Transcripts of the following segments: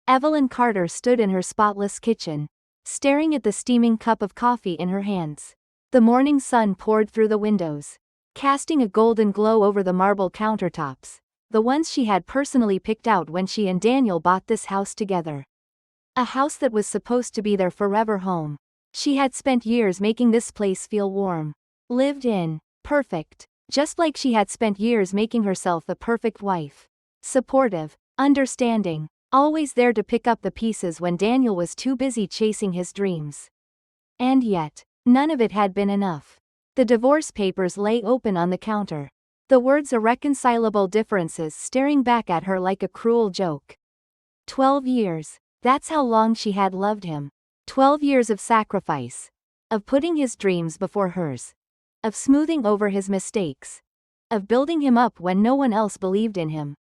Evelyn Carter stood in her spotless kitchen, staring at the steaming cup of coffee in her hands. The morning sun poured through the windows, casting a golden glow over the marble countertops, the ones she had personally picked out when she and Daniel bought this house together. A house that was supposed to be their forever home. She had spent years making this place feel warm, lived in, perfect, just like she had spent years making herself the perfect wife. Supportive, understanding, always there to pick up the pieces when Daniel was too busy chasing his dreams. And yet, none of it had been enough. The divorce papers lay open on the counter. The words irreconcilable differences staring back at her like a cruel joke. 12 years. That's how long she had loved him. 12 years of sacrifice. Of putting his dreams before hers. Of smoothing over his mistakes. Of building him up when no one else believed in him.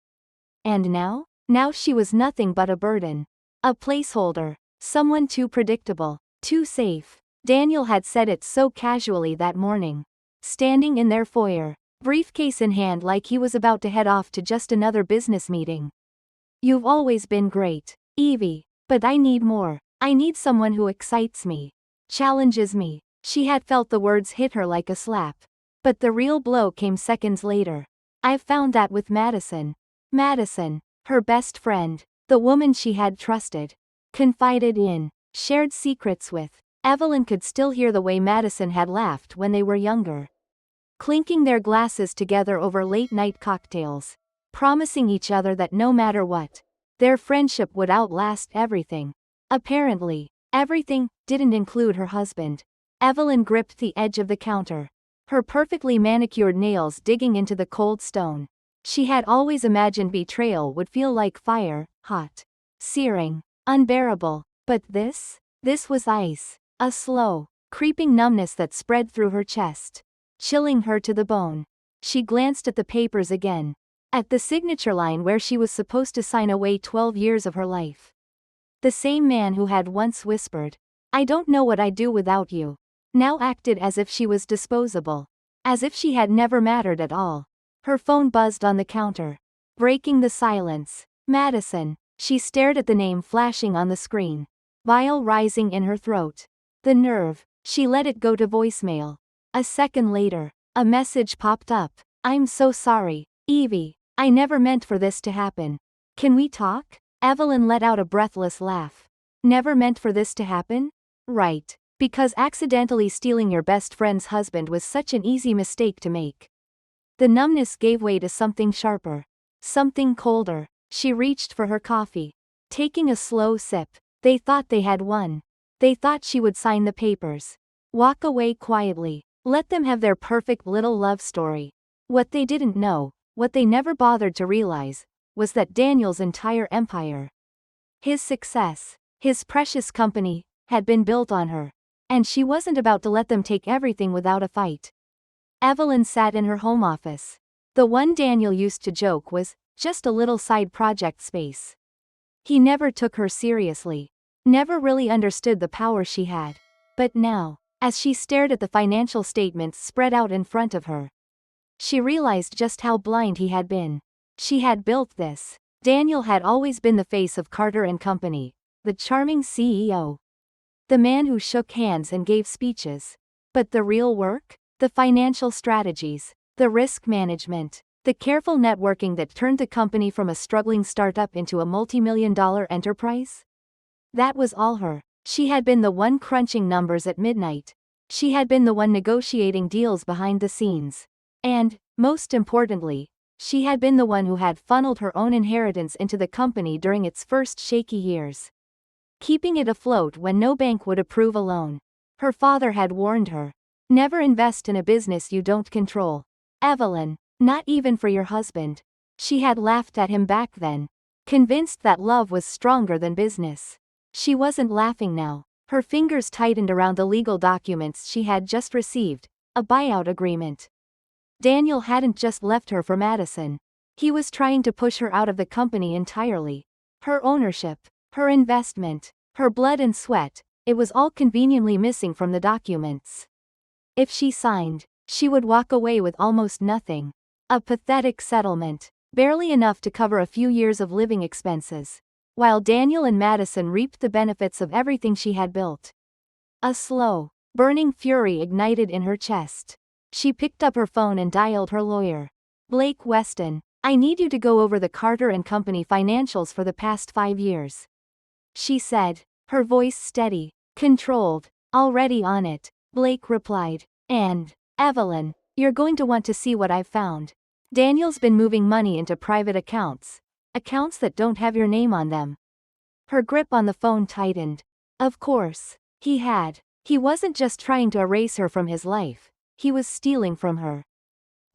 And now? Now she was nothing but a burden. A placeholder. Someone too predictable. Too safe. Daniel had said it so casually that morning. Standing in their foyer, briefcase in hand like he was about to head off to just another business meeting. You've always been great, Evie, but I need more. I need someone who excites me, challenges me. She had felt the words hit her like a slap. But the real blow came seconds later. I've found that with Madison. Madison, her best friend, the woman she had trusted, confided in, shared secrets with. Evelyn could still hear the way Madison had laughed when they were younger. Clinking their glasses together over late-night cocktails, promising each other that no matter what, their friendship would outlast everything. Apparently, everything didn't include her husband. Evelyn gripped the edge of the counter, her perfectly manicured nails digging into the cold stone. She had always imagined betrayal would feel like fire, hot, searing, unbearable. But this was ice. A slow, creeping numbness that spread through her chest, chilling her to the bone. She glanced at the papers again. At the signature line where she was supposed to sign away 12 years of her life. The same man who had once whispered, "I don't know what I'd do without you," now acted as if she was disposable. As if she had never mattered at all. Her phone buzzed on the counter, breaking the silence. Madison. She stared at the name flashing on the screen, bile rising in her throat. The nerve. She let it go to voicemail. A second later, a message popped up. I'm so sorry, Evie. I never meant for this to happen. Can we talk? Evelyn let out a breathless laugh. Never meant for this to happen? Right. Because accidentally stealing your best friend's husband was such an easy mistake to make. The numbness gave way to something sharper. Something colder. She reached for her coffee. Taking a slow sip. They thought they had won. They thought she would sign the papers. Walk away quietly. Let them have their perfect little love story. What they didn't know, what they never bothered to realize, was that Daniel's entire empire, his success, his precious company, had been built on her. And she wasn't about to let them take everything without a fight. Evelyn sat in her home office. The one Daniel used to joke was just a little side project space. He never took her seriously. Never really understood the power she had. But now, as she stared at the financial statements spread out in front of her, she realized just how blind he had been. She had built this. Daniel had always been the face of Carter and Company, the charming CEO. The man who shook hands and gave speeches. But the real work? The financial strategies, the risk management, the careful networking that turned the company from a struggling startup into a multi-million-dollar enterprise? That was all her. She had been the one crunching numbers at midnight. She had been the one negotiating deals behind the scenes. And, most importantly, she had been the one who had funneled her own inheritance into the company during its first shaky years, keeping it afloat when no bank would approve a loan. Her father had warned her, never invest in a business you don't control. Evelyn, not even for your husband. She had laughed at him back then, convinced that love was stronger than business. She wasn't laughing now. Her fingers tightened around the legal documents she had just received, a buyout agreement. Daniel hadn't just left her for Madison. He was trying to push her out of the company entirely. Her ownership, her investment, her blood and sweat, it was all conveniently missing from the documents. If she signed, she would walk away with almost nothing. A pathetic settlement, barely enough to cover a few years of living expenses. while Daniel and Madison reaped the benefits of everything she had built. A slow, burning fury ignited in her chest. She picked up her phone and dialed her lawyer. Blake Weston, I need you to go over the Carter and Company financials for the past 5 years. She said, her voice steady, controlled. Already on it, Blake replied. And, Evelyn, you're going to want to see what I've found. Daniel's been moving money into private accounts. Accounts that don't have your name on them. Her grip on the phone tightened. Of course, he had. He wasn't just trying to erase her from his life. He was stealing from her.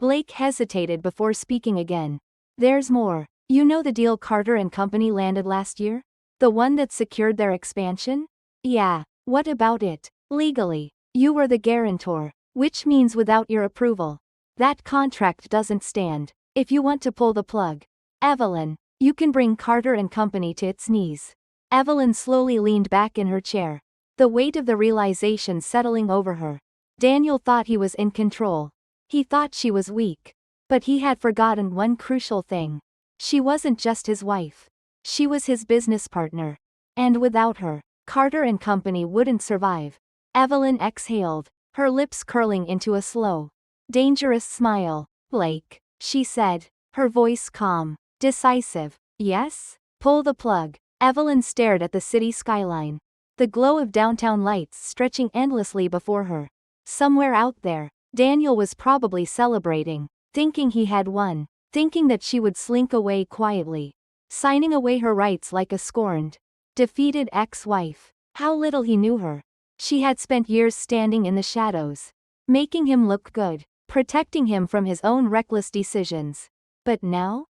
Blake hesitated before speaking again. There's more. You know the deal Carter and Company landed last year? The one that secured their expansion? Yeah, what about it? Legally, you were the guarantor, which means without your approval, that contract doesn't stand. If you want to pull the plug, Evelyn, you can bring Carter and Company to its knees. Evelyn slowly leaned back in her chair, the weight of the realization settling over her. Daniel thought he was in control. He thought she was weak. But he had forgotten one crucial thing. She wasn't just his wife. She was his business partner. And without her, Carter and Company wouldn't survive. Evelyn exhaled, her lips curling into a slow, dangerous smile. Blake, she said, her voice calm, decisive. Yes? Pull the plug. Evelyn stared at the city skyline. The glow of downtown lights stretching endlessly before her. Somewhere out there, Daniel was probably celebrating, thinking he had won, thinking that she would slink away quietly, signing away her rights like a scorned, defeated ex-wife. How little he knew her. She had spent years standing in the shadows, making him look good, protecting him from his own reckless decisions. But now,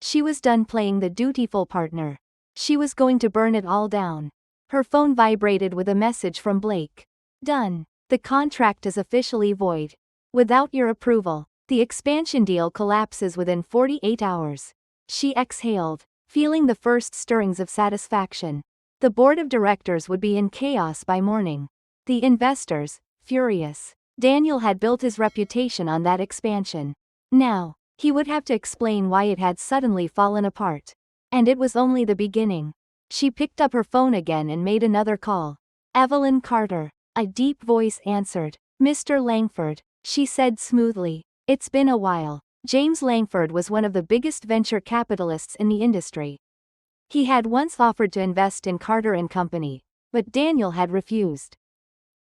she was done playing the dutiful partner. She was going to burn it all down. Her phone vibrated with a message from Blake. Done. The contract is officially void. Without your approval, the expansion deal collapses within 48 hours. She exhaled, feeling the first stirrings of satisfaction. The board of directors would be in chaos by morning. The investors, furious. Daniel had built his reputation on that expansion. Now, he would have to explain why it had suddenly fallen apart. And it was only the beginning. She picked up her phone again and made another call. Evelyn Carter. A deep voice answered. Mr. Langford, she said smoothly. It's been a while. James Langford was one of the biggest venture capitalists in the industry. He had once offered to invest in Carter and Company, but Daniel had refused.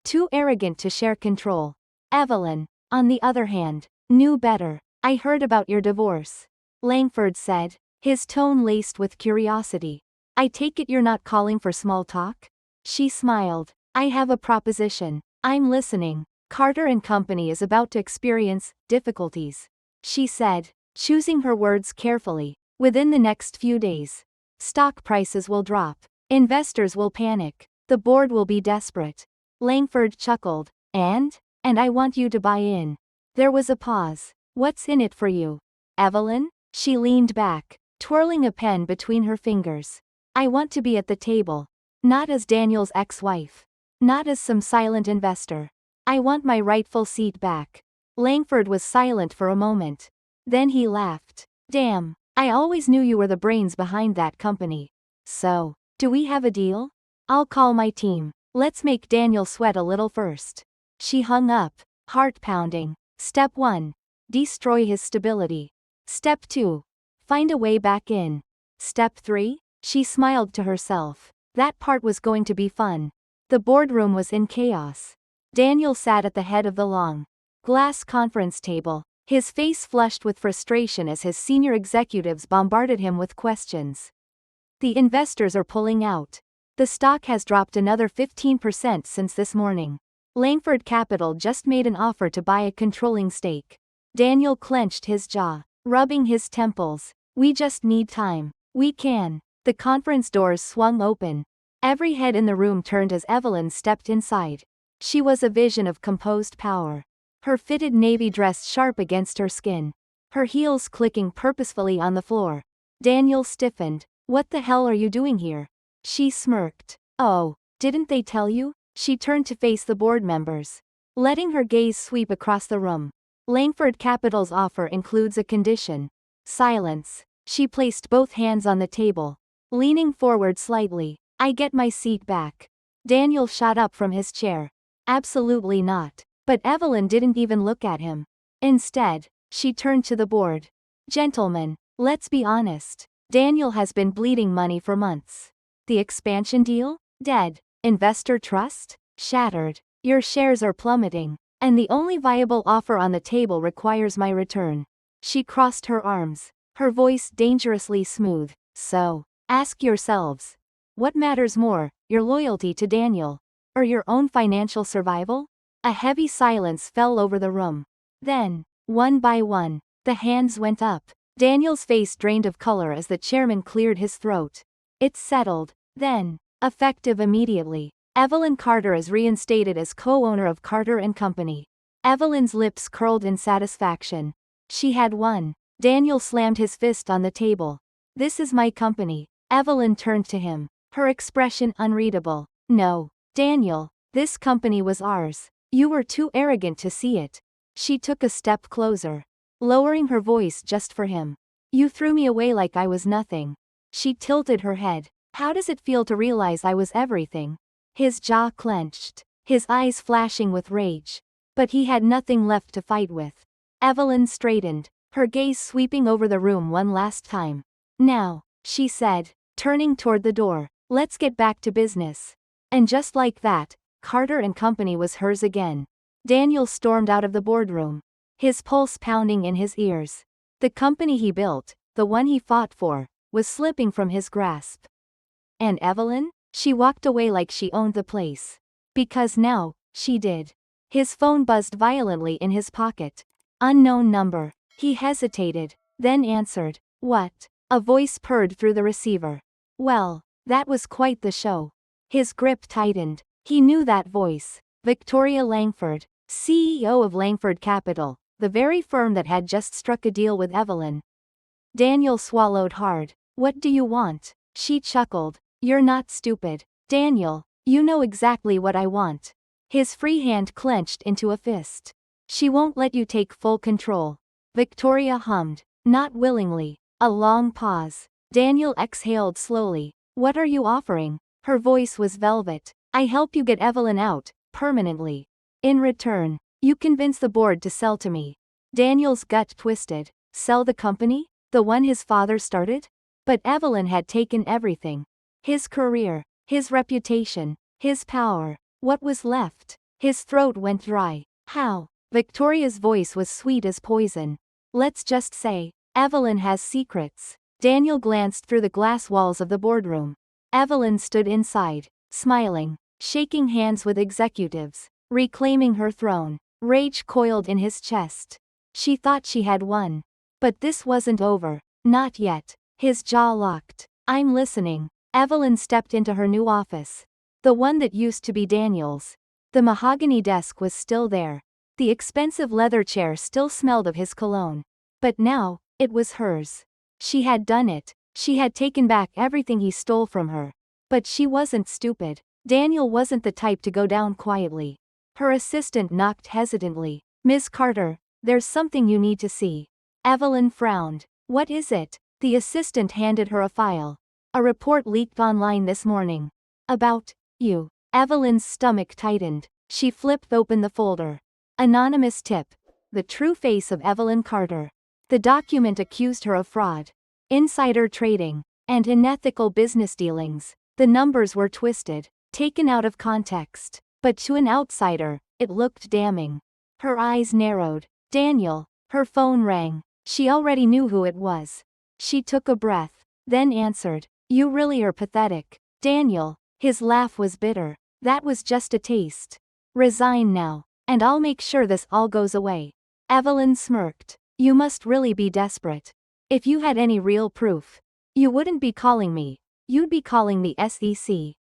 Too arrogant to share control. Evelyn, on the other hand, knew better. I heard about your divorce, Langford said, his tone laced with curiosity. I take it you're not calling for small talk? She smiled. I have a proposition. I'm listening. Carter and Company is about to experience difficulties, she said, choosing her words carefully. Within the next few days, stock prices will drop. Investors will panic. The board will be desperate. Langford chuckled. And I want you to buy in. There was a pause. What's in it for you, Evelyn? She leaned back, twirling a pen between her fingers. I want to be at the table. Not as Daniel's ex-wife. Not as some silent investor. I want my rightful seat back. Langford was silent for a moment. Then he laughed. Damn, I always knew you were the brains behind that company. So, do we have a deal? I'll call my team. Let's make Daniel sweat a little first. She hung up, heart pounding. Step 1. Destroy his stability. Step 2. Find a way back in. Step 3. She smiled to herself. That part was going to be fun. The boardroom was in chaos. Daniel sat at the head of the long, glass conference table, his face flushed with frustration as his senior executives bombarded him with questions. The investors are pulling out. The stock has dropped another 15% since this morning. Langford Capital just made an offer to buy a controlling stake. Daniel clenched his jaw, rubbing his temples. We just need time. We can. The conference doors swung open. Every head in the room turned as Evelyn stepped inside. She was a vision of composed power. Her fitted navy dress sharp against her skin. Her heels clicking purposefully on the floor. Daniel stiffened. What the hell are you doing here? She smirked. Oh, didn't they tell you? She turned to face the board members, letting her gaze sweep across the room. Langford Capital's offer includes a condition. Silence. She placed both hands on the table. leaning forward slightly. I get my seat back. Daniel shot up from his chair. Absolutely not. But Evelyn didn't even look at him. Instead, she turned to the board. Gentlemen, let's be honest. Daniel has been bleeding money for months. The expansion deal? Dead. Investor trust? Shattered. Your shares are plummeting. And the only viable offer on the table requires my return. She crossed her arms, her voice dangerously smooth. So, ask yourselves. What matters more, your loyalty to Daniel, or your own financial survival? A heavy silence fell over the room. Then, one by one, the hands went up. Daniel's face drained of color as the chairman cleared his throat. It's settled. Then, effective immediately, Evelyn Carter is reinstated as co-owner of Carter & Company. Evelyn's lips curled in satisfaction. She had won. Daniel slammed his fist on the table. This is my company. Evelyn turned to him, her expression unreadable. No, Daniel, this company was ours. You were too arrogant to see it. She took a step closer, lowering her voice just for him. You threw me away like I was nothing. She tilted her head. How does it feel to realize I was everything? His jaw clenched, his eyes flashing with rage. But he had nothing left to fight with. Evelyn straightened, her gaze sweeping over the room one last time. Now, she said, turning toward the door, let's get back to business. And just like that, Carter & Company was hers again. Daniel stormed out of the boardroom, his pulse pounding in his ears. The company he built, the one he fought for, was slipping from his grasp. And Evelyn? She walked away like she owned the place. Because now, she did. His phone buzzed violently in his pocket. Unknown number. He hesitated, then answered. What? A voice purred through the receiver. Well, that was quite the show. His grip tightened. He knew that voice. Victoria Langford, CEO of Langford Capital, the very firm that had just struck a deal with Evelyn. Daniel swallowed hard. What do you want? She chuckled. You're not stupid. Daniel, you know exactly what I want. His free hand clenched into a fist. She won't let you take full control. Victoria hummed. Not willingly. A long pause. Daniel exhaled slowly. What are you offering? Her voice was velvet. I help you get Evelyn out, permanently. In return, you convince the board to sell to me. Daniel's gut twisted. Sell the company? The one his father started? But Evelyn had taken everything. His career, his reputation, his power. What was left? His throat went dry. How? Victoria's voice was sweet as poison. Let's just say, Evelyn has secrets. Daniel glanced through the glass walls of the boardroom. Evelyn stood inside, smiling, shaking hands with executives, reclaiming her throne. Rage coiled in his chest. She thought she had won. But this wasn't over. Not yet. His jaw locked. I'm listening. Evelyn stepped into her new office. The one that used to be Daniel's. The mahogany desk was still there. The expensive leather chair still smelled of his cologne. But now, it was hers. She had done it. She had taken back everything he stole from her. But she wasn't stupid. Daniel wasn't the type to go down quietly. Her assistant knocked hesitantly. Miss Carter, there's something you need to see. Evelyn frowned. What is it? The assistant handed her a file. A report leaked online this morning. About you. Evelyn's stomach tightened. She flipped open the folder. Anonymous tip. The true face of Evelyn Carter. The document accused her of fraud, insider trading, and unethical business dealings. The numbers were twisted, taken out of context. But to an outsider, it looked damning. Her eyes narrowed. Daniel. Her phone rang. She already knew who it was. She took a breath, then answered. You really are pathetic. Daniel. His laugh was bitter. That was just a taste. Resign now, and I'll make sure this all goes away. Evelyn smirked. You must really be desperate. If you had any real proof, you wouldn't be calling me. You'd be calling the SEC.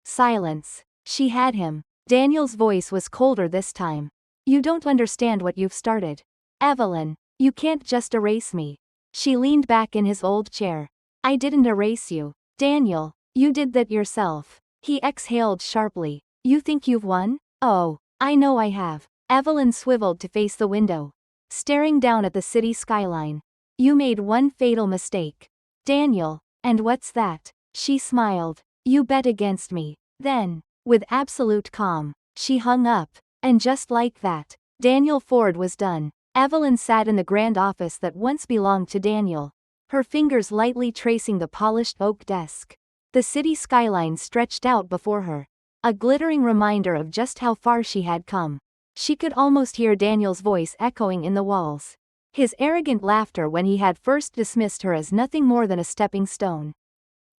Silence. She had him. Daniel's voice was colder this time. You don't understand what you've started. Evelyn, you can't just erase me. She leaned back in his old chair. I didn't erase you. Daniel, you did that yourself. He exhaled sharply. You think you've won? Oh, I know I have. Evelyn swiveled to face the window, staring down at the city skyline. You made one fatal mistake. Daniel, and what's that? She smiled. You bet against me. Then, with absolute calm, she hung up. And just like that, Daniel Ford was done. Evelyn sat in the grand office that once belonged to Daniel, her fingers lightly tracing the polished oak desk. The city skyline stretched out before her, a glittering reminder of just how far she had come. She could almost hear Daniel's voice echoing in the walls, his arrogant laughter when he had first dismissed her as nothing more than a stepping stone.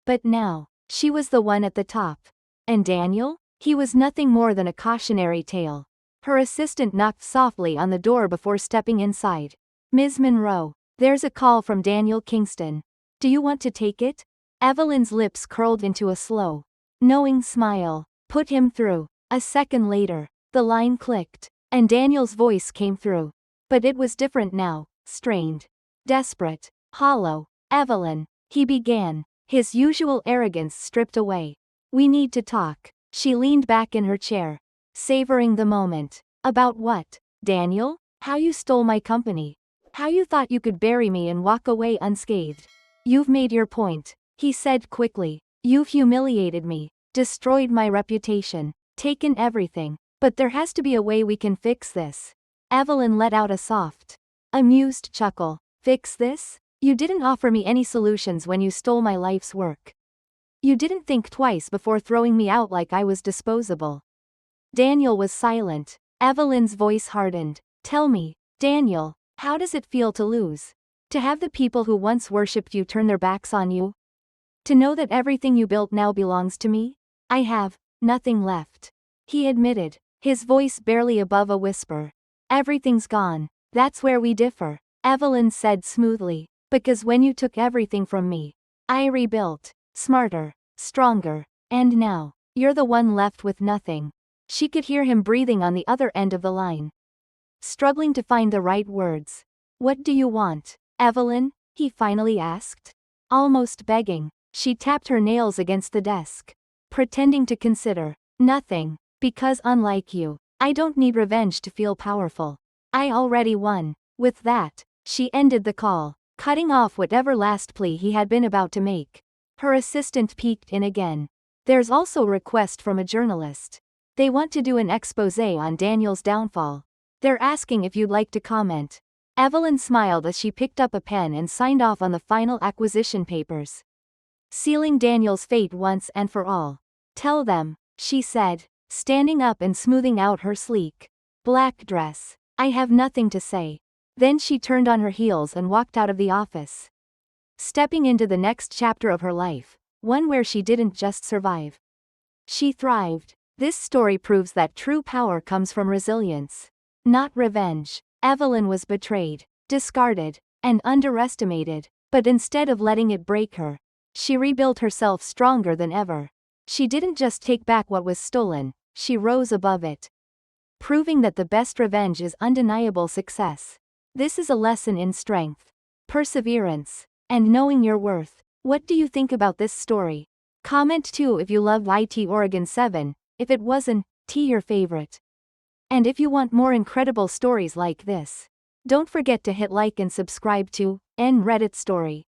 But now, she was the one at the top. And Daniel? He was nothing more than a cautionary tale. Her assistant knocked softly on the door before stepping inside. Ms. Monroe, there's a call from Daniel Kingston. Do you want to take it? Evelyn's lips curled into a slow, knowing smile. Put him through. A second later, the line clicked, and Daniel's voice came through. But it was different now, strained, desperate, hollow. Evelyn, he began, his usual arrogance stripped away. We need to talk. She leaned back in her chair, savoring the moment. About what, Daniel? How you stole my company. How you thought you could bury me and walk away unscathed. You've made your point, he said quickly. You've humiliated me, destroyed my reputation, taken everything. But there has to be a way we can fix this. Evelyn let out a soft, amused chuckle. Fix this? You didn't offer me any solutions when you stole my life's work. You didn't think twice before throwing me out like I was disposable. Daniel was silent. Evelyn's voice hardened. Tell me, Daniel, how does it feel to lose? To have the people who once worshipped you turn their backs on you? To know that everything you built now belongs to me? I have nothing left, he admitted, his voice barely above a whisper. Everything's gone. That's where we differ, Evelyn said smoothly. Because when you took everything from me, I rebuilt. Smarter, stronger, and now, you're the one left with nothing. She could hear him breathing on the other end of the line, struggling to find the right words. What do you want, Evelyn? He finally asked. Almost begging, she tapped her nails against the desk, pretending to consider. Nothing, because unlike you, I don't need revenge to feel powerful. I already won. With that, she ended the call, cutting off whatever last plea he had been about to make. Her assistant peeked in again. There's also a request from a journalist. They want to do an exposé on Daniel's downfall. They're asking if you'd like to comment. Evelyn smiled as she picked up a pen and signed off on the final acquisition papers, sealing Daniel's fate once and for all. Tell them, she said, standing up and smoothing out her sleek black dress. I have nothing to say. Then she turned on her heels and walked out of the office, stepping into the next chapter of her life, one where she didn't just survive. She thrived. This story proves that true power comes from resilience, not revenge. Evelyn was betrayed, discarded, and underestimated, but instead of letting it break her, she rebuilt herself stronger than ever. She didn't just take back what was stolen, she rose above it, proving that the best revenge is undeniable success. This is a lesson in strength, perseverance, and knowing your worth. What do you think about this story? Comment too if you loved IT Oregon 7, if it wasn't your favorite. And if you want more incredible stories like this, don't forget to hit like and subscribe to Reddit Story.